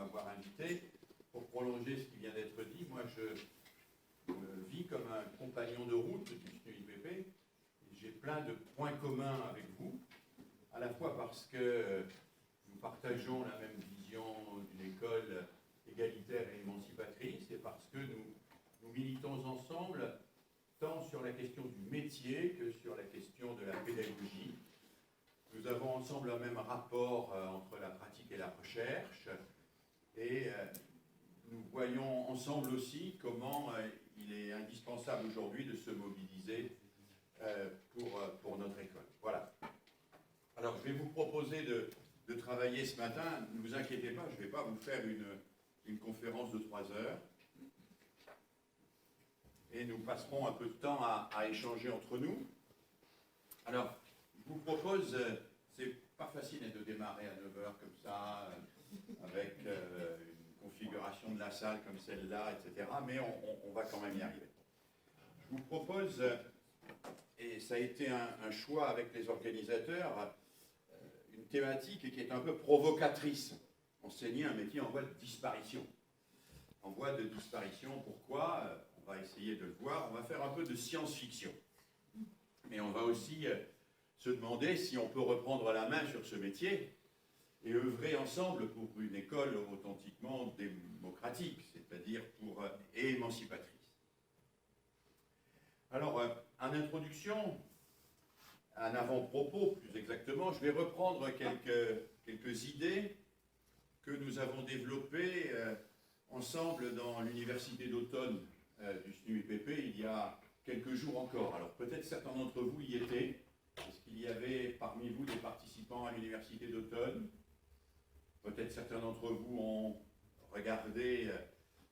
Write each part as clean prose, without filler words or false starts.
m'avoir invité. Pour prolonger ce qui vient d'être dit, moi je vis comme un compagnon de route du SNUIPP. J'ai plein de points communs avec vous, à la fois parce que nous partageons la même vision d'une école égalitaire et émancipatrice, et parce que nous militons ensemble tant sur la question du métier que sur la question de la pédagogie. Nous avons ensemble un même rapport entre la pratique et la recherche, et nous voyons ensemble aussi comment il est indispensable aujourd'hui de se mobiliser pour notre école. Voilà. Alors, je vais vous proposer de travailler ce matin. Ne vous inquiétez pas, je ne vais pas vous faire une conférence de 3 heures. Et nous passerons un peu de temps à échanger entre nous. Alors, je vous propose, c'est pas facile de démarrer à 9 heures comme ça, avec une configuration de la salle comme celle-là, etc. Mais on va quand même y arriver. Je vous propose, et ça a été un choix avec les organisateurs, une thématique qui est un peu provocatrice. Enseigner un métier en voie de disparition. En voie de disparition, pourquoi ? On va essayer de le voir. On va faire un peu de science-fiction. Mais on va aussi se demander si on peut reprendre la main sur ce métier et œuvrer ensemble pour une école authentiquement démocratique, c'est-à-dire pour et émancipatrice. Alors, en introduction, un avant-propos plus exactement, je vais reprendre quelques idées que nous avons développées ensemble dans l'université d'automne du SNUIPP il y a quelques jours encore. Alors peut-être certains d'entre vous y étaient. Est-ce qu'il y avait parmi vous des participants à l'université d'automne? Peut-être certains d'entre vous ont regardé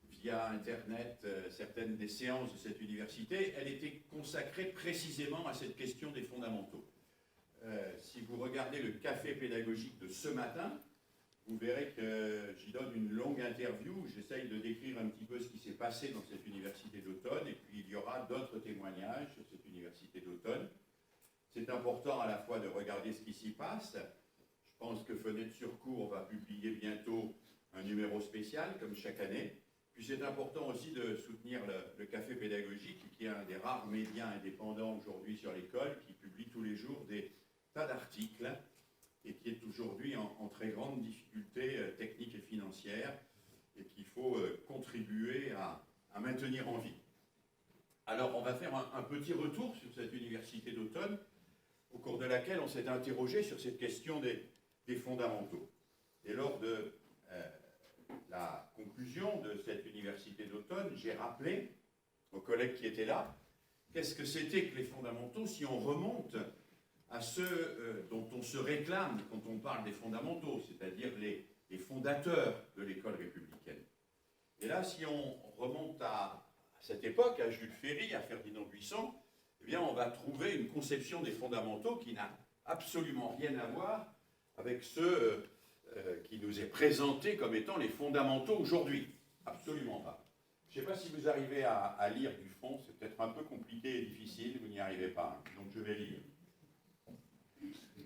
via Internet certaines des séances de cette université. Elle était consacrée précisément à cette question des fondamentaux. Si vous regardez le café pédagogique de ce matin, vous verrez que j'y donne une longue interview. J'essaye de décrire un petit peu ce qui s'est passé dans cette université d'automne, et puis il y aura d'autres témoignages sur cette université d'automne. C'est important à la fois de regarder ce qui s'y passe. Je pense que Fenêtre sur Cour va publier bientôt un numéro spécial, comme chaque année. Puis c'est important aussi de soutenir le café pédagogique, qui est un des rares médias indépendants aujourd'hui sur l'école, qui publie tous les jours des tas d'articles, et qui est aujourd'hui en très grande difficulté technique et financière, et qu'il faut contribuer à maintenir en vie. Alors, on va faire un petit retour sur cette université d'automne, au cours de laquelle on s'est interrogé sur cette question des fondamentaux. Et lors de la conclusion de cette université d'automne, j'ai rappelé aux collègues qui étaient là, qu'est-ce que c'était que les fondamentaux si on remonte à ceux dont on se réclame quand on parle des fondamentaux, c'est-à-dire les fondateurs de l'école républicaine. Et là, si on remonte à cette époque, à Jules Ferry, à Ferdinand Buisson, eh bien, on va trouver une conception des fondamentaux qui n'a absolument rien à voir avec ceux qui nous est présenté comme étant les fondamentaux aujourd'hui. Absolument pas. Je ne sais pas si vous arrivez à lire du fond, c'est peut-être un peu compliqué et difficile, vous n'y arrivez pas, donc je vais lire.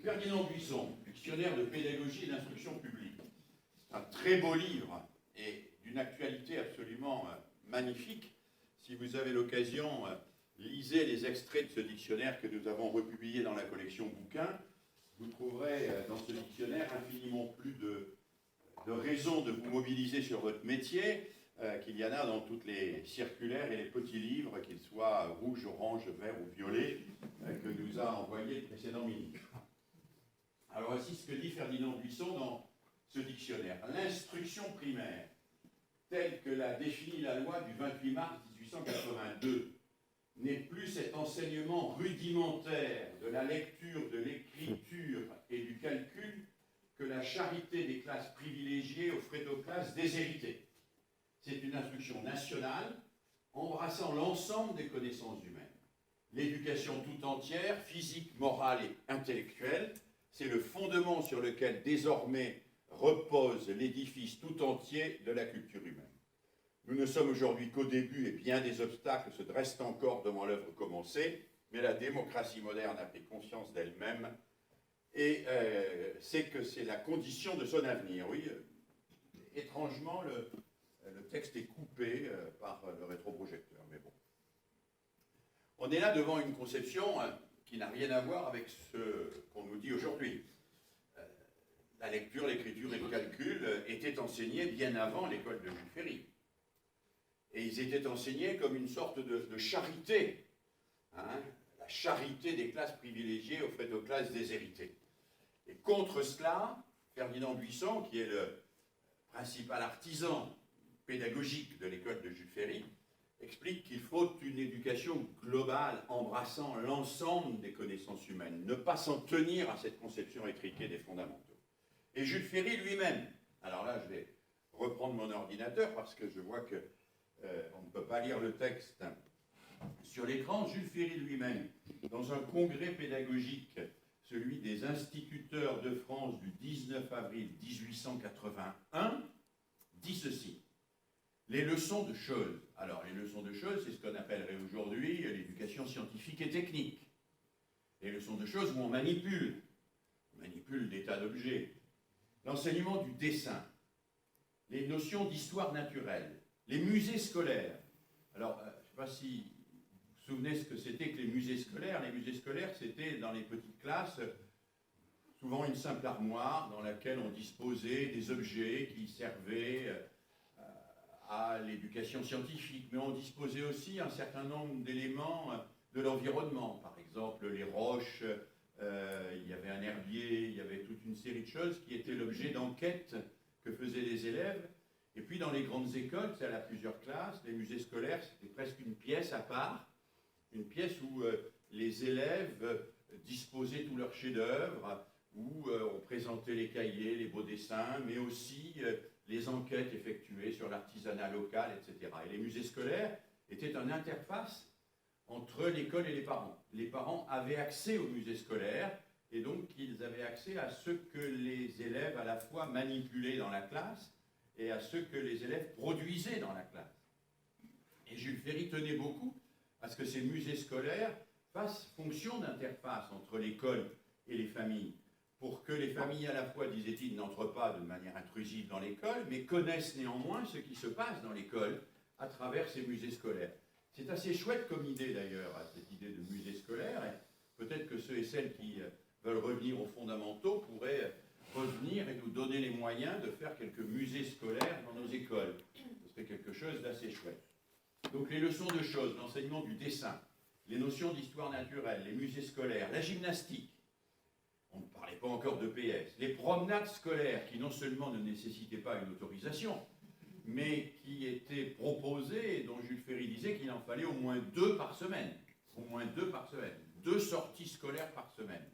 Ferdinand Buisson, dictionnaire de pédagogie et d'instruction publique. C'est un très beau livre et d'une actualité absolument magnifique. Si vous avez l'occasion, lisez les extraits de ce dictionnaire que nous avons republié dans la collection bouquins. Vous trouverez dans ce dictionnaire infiniment plus de raisons de vous mobiliser sur votre métier qu'il y en a dans toutes les circulaires et les petits livres, qu'ils soient rouge, orange, vert ou violet, que nous a envoyé le précédent ministre. Alors voici ce que dit Ferdinand Buisson dans ce dictionnaire. L'instruction primaire, telle que l'a définie la loi du 28 mars 1882, n'est plus cet enseignement rudimentaire de la lecture, de l'écriture et du calcul que la charité des classes privilégiées offrait aux classes déshéritées. C'est une instruction nationale embrassant l'ensemble des connaissances humaines. L'éducation tout entière, physique, morale et intellectuelle, c'est le fondement sur lequel désormais repose l'édifice tout entier de la culture humaine. Nous ne sommes aujourd'hui qu'au début et bien des obstacles se dressent encore devant l'œuvre commencée, mais la démocratie moderne a pris conscience d'elle-même et c'est que c'est la condition de son avenir. Oui. étrangement, le texte est coupé par le rétroprojecteur, mais bon. On est là devant une conception qui n'a rien à voir avec ce qu'on nous dit aujourd'hui. La lecture, l'écriture et le calcul étaient enseignés bien avant l'école de Jules Ferry. Et ils étaient enseignés comme une sorte de charité, hein, la charité des classes privilégiées auprès de classes déshéritées. Et contre cela, Ferdinand Buisson, qui est le principal artisan pédagogique de l'école de Jules Ferry, explique qu'il faut une éducation globale embrassant l'ensemble des connaissances humaines, ne pas s'en tenir à cette conception étriquée des fondamentaux. Et Jules Ferry lui-même, alors là je vais reprendre mon ordinateur parce que je vois que on ne peut pas lire le texte sur l'écran. Jules Ferry lui-même, dans un congrès pédagogique, celui des instituteurs de France du 19 avril 1881, dit ceci: les leçons de choses. Alors, les leçons de choses, c'est ce qu'on appellerait aujourd'hui l'éducation scientifique et technique. Les leçons de choses où on manipule des tas d'objets. L'enseignement du dessin, les notions d'histoire naturelle, les musées scolaires. Alors, je ne sais pas si vous vous souvenez ce que c'était que les musées scolaires. Les musées scolaires, c'était dans les petites classes, souvent une simple armoire dans laquelle on disposait des objets qui servaient à l'éducation scientifique, mais on disposait aussi un certain nombre d'éléments de l'environnement. Par exemple, les roches, il y avait un herbier, il y avait toute une série de choses qui étaient l'objet d'enquêtes que faisaient les élèves. Et puis dans les grandes écoles, ça a plusieurs classes, les musées scolaires, c'était presque une pièce à part, une pièce où les élèves disposaient tous leurs chefs-d'œuvre, où on présentait les cahiers, les beaux dessins, mais aussi les enquêtes effectuées sur l'artisanat local, etc. Et les musées scolaires étaient une interface entre l'école et les parents. Les parents avaient accès aux musées scolaires, et donc ils avaient accès à ce que les élèves à la fois manipulaient dans la classe, et à ce que les élèves produisaient dans la classe. Et Jules Ferry tenait beaucoup à ce que ces musées scolaires fassent fonction d'interface entre l'école et les familles, pour que les familles à la fois, disait-il, n'entrent pas de manière intrusive dans l'école, mais connaissent néanmoins ce qui se passe dans l'école à travers ces musées scolaires. C'est assez chouette comme idée d'ailleurs, cette idée de musée scolaire, et peut-être que ceux et celles qui veulent revenir aux fondamentaux pourraient revenir et nous donner les moyens de faire quelques musées scolaires dans nos écoles. Ce serait quelque chose d'assez chouette. Donc les leçons de choses, l'enseignement du dessin, les notions d'histoire naturelle, les musées scolaires, la gymnastique, on ne parlait pas encore de PS, les promenades scolaires qui non seulement ne nécessitaient pas une autorisation, mais qui étaient proposées et dont Jules Ferry disait qu'il en fallait au moins 2 par semaine. Au moins 2 par semaine. 2 sorties scolaires par semaine.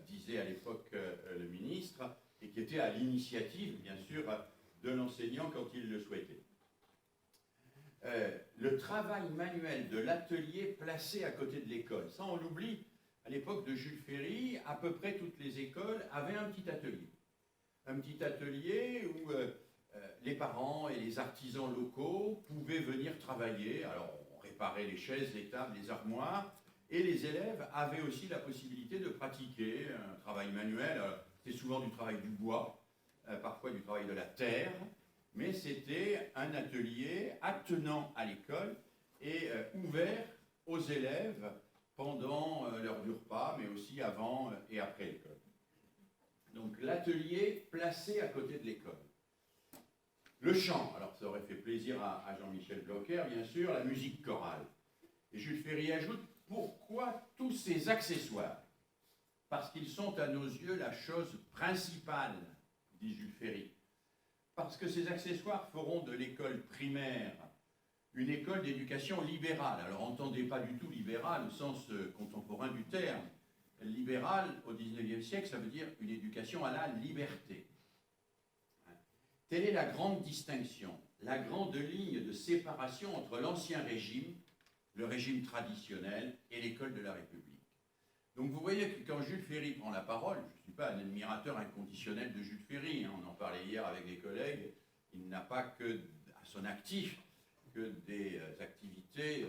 Disait à l'époque le ministre, et qui était à l'initiative, bien sûr, de l'enseignant quand il le souhaitait. Le travail manuel de l'atelier placé à côté de l'école. Ça, on l'oublie. À l'époque de Jules Ferry, à peu près toutes les écoles avaient un petit atelier. Un petit atelier où les parents et les artisans locaux pouvaient venir travailler. Alors, on réparait les chaises, les tables, les armoires. Et les élèves avaient aussi la possibilité de pratiquer un travail manuel. C'était souvent du travail du bois, parfois du travail de la terre, mais c'était un atelier attenant à l'école et ouvert aux élèves pendant l'heure du repas, mais aussi avant et après l'école. Donc l'atelier placé à côté de l'école. Le chant, alors ça aurait fait plaisir à Jean-Michel Blanquer, bien sûr, la musique chorale. Et Jules Ferry ajoute: pourquoi tous ces accessoires? Parce qu'ils sont à nos yeux la chose principale, dit Jules Ferry. Parce que ces accessoires feront de l'école primaire une école d'éducation libérale. Alors entendez pas du tout libérale au sens contemporain du terme. Libéral, au XIXe siècle, ça veut dire une éducation à la liberté. Telle est la grande distinction, la grande ligne de séparation entre l'ancien régime, le régime traditionnel, et l'école de la République. Donc vous voyez que quand Jules Ferry prend la parole, je ne suis pas un admirateur inconditionnel de Jules Ferry, hein, on en parlait hier avec des collègues, il n'a pas que à son actif que des activités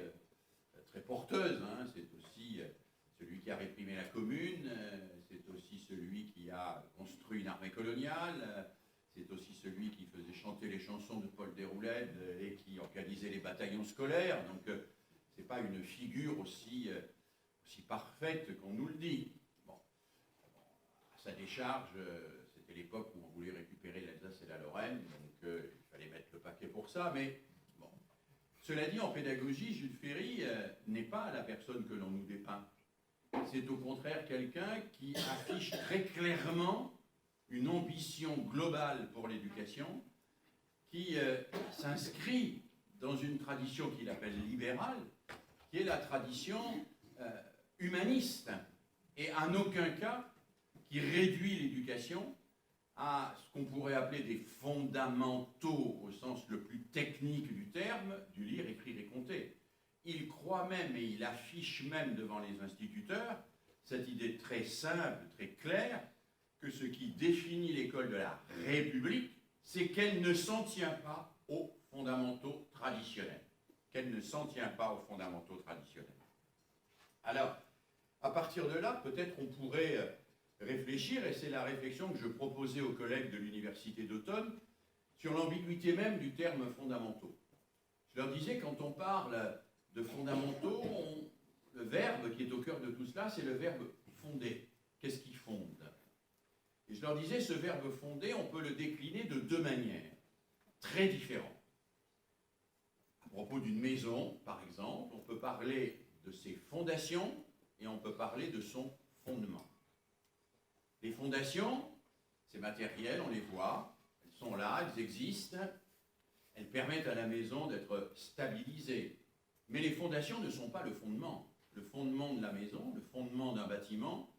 très porteuses, hein. C'est aussi celui qui a réprimé la commune, c'est aussi celui qui a construit une armée coloniale, c'est aussi celui qui faisait chantait les chansons de Paul Déroulède et qui organisait les bataillons scolaires. Donc, ce n'est pas une figure aussi parfaite qu'on nous le dit. Bon. À sa décharge, c'était l'époque où on voulait récupérer l'Alsace et la Lorraine, donc il fallait mettre le paquet pour ça, mais bon. Cela dit, en pédagogie, Jules Ferry n'est pas la personne que l'on nous dépeint. C'est au contraire quelqu'un qui affiche très clairement une ambition globale pour l'éducation, qui s'inscrit dans une tradition qu'il appelle libérale, qui est la tradition humaniste, et en aucun cas qui réduit l'éducation à ce qu'on pourrait appeler des fondamentaux au sens le plus technique du terme, du lire, écrire et compter. Il croit même et il affiche même devant les instituteurs cette idée très simple, très claire, que ce qui définit l'école de la République, c'est qu'elle ne s'en tient pas aux fondamentaux traditionnels. Qu'elle ne s'en tient pas aux fondamentaux traditionnels. Alors, à partir de là, peut-être on pourrait réfléchir, et c'est la réflexion que je proposais aux collègues de l'Université d'Automne, sur l'ambiguïté même du terme fondamentaux. Je leur disais, quand on parle de fondamentaux, le verbe qui est au cœur de tout cela, c'est le verbe fonder. Qu'est-ce qui fonde? Et je leur disais, ce verbe fonder, on peut le décliner de deux manières, très différentes. À propos d'une maison, par exemple, on peut parler de ses fondations et on peut parler de son fondement. Les fondations, c'est matériel, on les voit, elles sont là, elles existent, elles permettent à la maison d'être stabilisée. Mais les fondations ne sont pas le fondement. Le fondement de la maison, le fondement d'un bâtiment,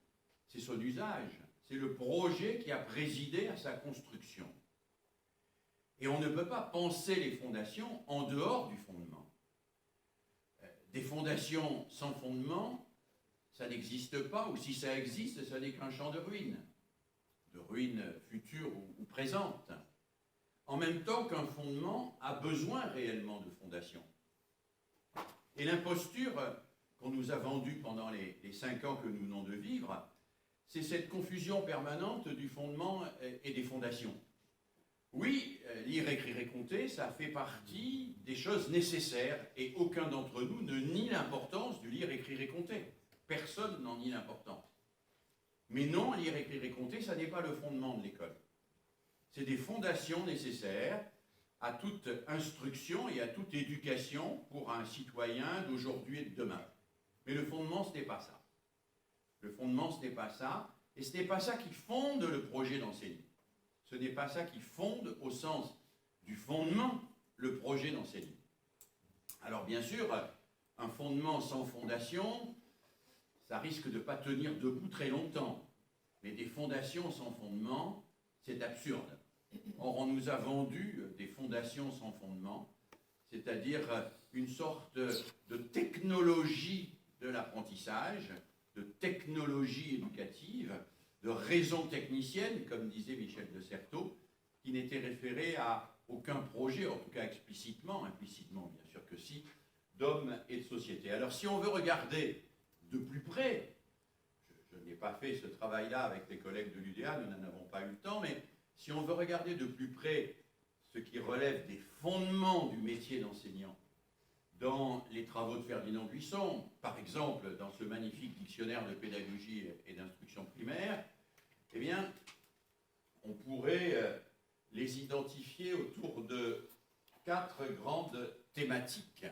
c'est son usage, c'est le projet qui a présidé à sa construction. Et on ne peut pas penser les fondations en dehors du fondement. Des fondations sans fondement, ça n'existe pas, ou si ça existe, ça n'est qu'un champ de ruines futures ou présentes. En même temps qu'un fondement a besoin réellement de fondations. Et l'imposture qu'on nous a vendue pendant les 5 ans que nous venons de vivre, c'est cette confusion permanente du fondement et des fondations. Oui, lire, écrire et compter, ça fait partie des choses nécessaires, et aucun d'entre nous ne nie l'importance du lire, écrire et compter. Personne n'en nie l'importance. Mais non, lire, écrire et compter, ça n'est pas le fondement de l'école. C'est des fondations nécessaires à toute instruction et à toute éducation pour un citoyen d'aujourd'hui et de demain. Mais le fondement, ce n'est pas ça. Le fondement, ce n'est pas ça, et ce n'est pas ça qui fonde le projet d'enseignement. Ce n'est pas ça qui fonde, au sens du fondement, le projet d'enseignement. Alors bien sûr, un fondement sans fondation, ça risque de ne pas tenir debout très longtemps. Mais des fondations sans fondement, c'est absurde. Or, on nous a vendu des fondations sans fondement, c'est-à-dire une sorte de technologie de l'apprentissage, de technologie éducative, de raison technicienne, comme disait Michel de Certeau, qui n'était référé à aucun projet, en tout cas explicitement, implicitement bien sûr que si, d'homme et de société. Alors si on veut regarder de plus près, je n'ai pas fait ce travail-là avec les collègues de l'UDA, nous n'en avons pas eu le temps, mais si on veut regarder de plus près ce qui relève des fondements du métier d'enseignant, dans les travaux de Ferdinand Buisson, par exemple dans ce magnifique dictionnaire de pédagogie et d'instruction primaire, eh bien, on pourrait les identifier autour de 4 grandes thématiques.